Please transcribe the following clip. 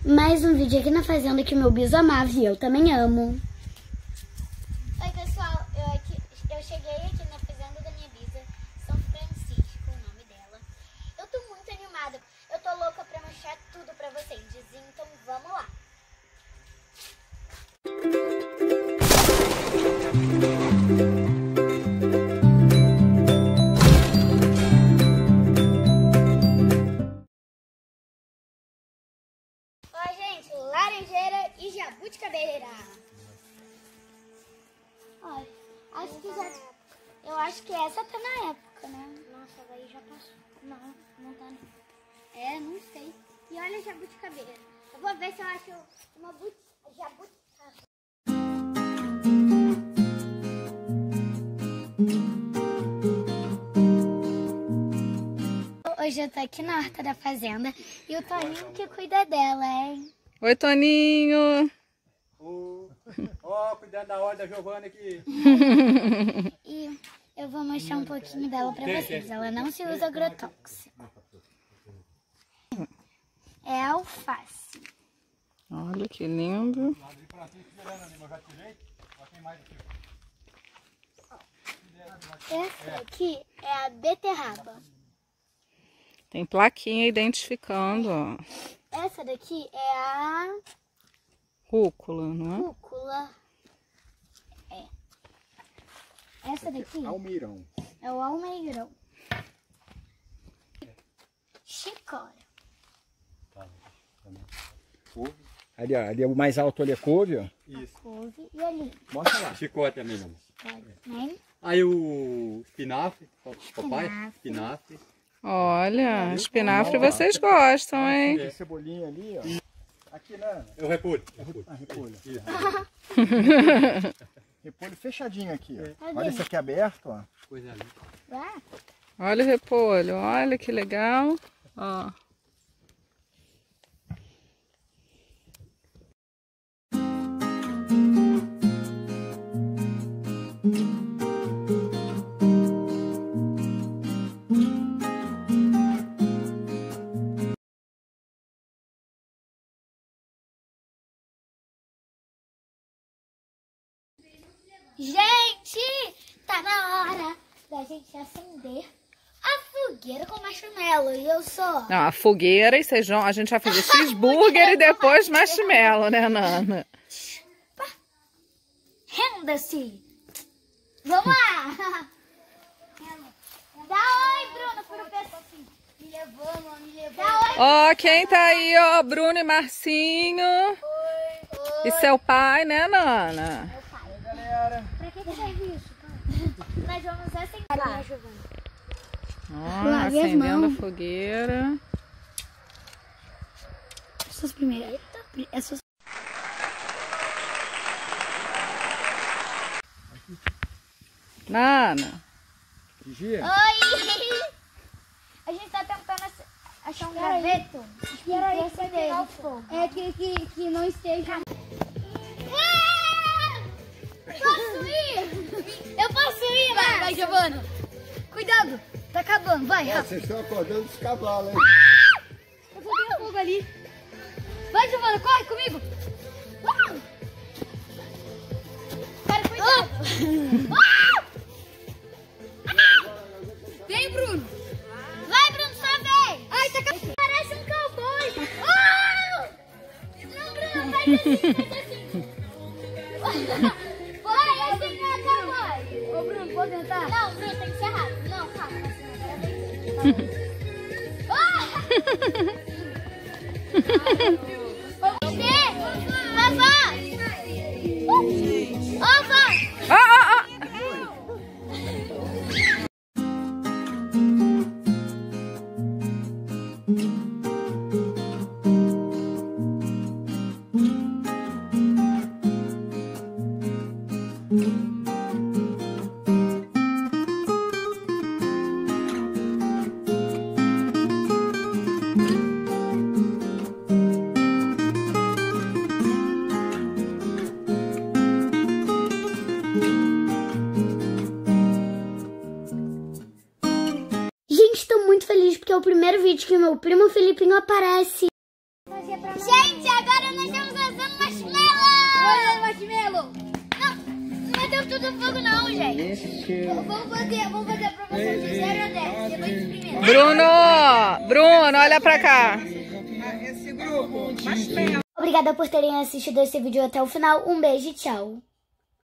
Mais um vídeo aqui na fazenda que meu biso amava e eu também amo. Oi pessoal, eu cheguei aqui na fazenda da minha bisa, São Francisco, o nome dela. Eu tô muito animada, eu tô louca pra mostrar tudo pra vocês, então vamos lá. Ó gente, laranjeira e jabuticabeira. Olha, eu acho que essa tá na época, né? Nossa, daí já passou. Não tá. É, não sei. E olha a jabuticabeira. Eu vou ver se eu acho uma jabuticabeira. Hoje eu tô aqui na horta da fazenda e o Toninho que cuida dela, hein? Oi, Toninho! Ó, cuidando da horta da Giovana aqui. E eu vou mostrar um pouquinho dela pra vocês. Ela não se usa agrotóxico. É alface. Olha que lindo. Essa aqui é a beterraba. Tem plaquinha identificando, ó. Essa daqui é a Rúcula, não é? rúcula. É. Essa daqui Almeirão. é o almeirão. Chicória. Ali, ó, ali o mais alto ali é couve, ó. Isso. Couve. E ali? Mostra lá. Chicote também, não. Né? Aí o espinafre, papai, espinafre. Olha, espinafre vocês gostam, hein? Tem cebolinha ali, ó. Aqui, né? É o repolho. Repolho. Repolho fechadinho aqui, ó. Olha esse aqui aberto, ó. Coisa ali. Ué? Olha o repolho, olha que legal. Ó. Gente, tá na hora da gente acender a fogueira com marshmallow. E eu sou... Não, a fogueira e vocês vão, a gente vai fazer cheeseburger e depois marshmallow, né, Nana? Renda-se. Vamos lá. Dá oi, Bruno, pro pessoal. Me levou, me levou. Dá oi. Ó, quem tá aí, ó, Bruno e Marcinho. Oi. E seu pai, né, Nana? Meu pai. Oi, galera. Pra que serve isso, pai? Nós vamos acender, Giovana. Ó, Lave as acendendo a mãos. fogueira. Essas primeiras. Essas... Nana. Vigia. Oi! A gente tá tentando achar um graveto. Espera aí, Esse é o fogo. É que não esteja... Posso ir? Eu posso ir, Vai, Giovana. Cuidado. Tá acabando. Vai, rápido. Vocês estão acordando os cavalos, hein? Eu vou ter fogo ali. Vai, Giovana. Corre comigo. Cara, cuidado. Vem, Bruno. Vai, Bruno, sua vez. Ai, tá acabando. Parece um cowboy. Não, Bruno, faz assim. Vai, assim não é cowboy. Ô, Bruno, pode tentar? Não, Bruno, tem que ser rápido. Não, calma. Agora tem que Ó, ó, ó. Porque é o primeiro vídeo que meu primo Felipinho aparece. Gente, tudo fogo não, gente. Vamos fazer a promoção de 0 a 10. Depois de primeiro. Bruno, olha pra cá. Obrigada por terem assistido esse vídeo até o final. Um beijo e tchau.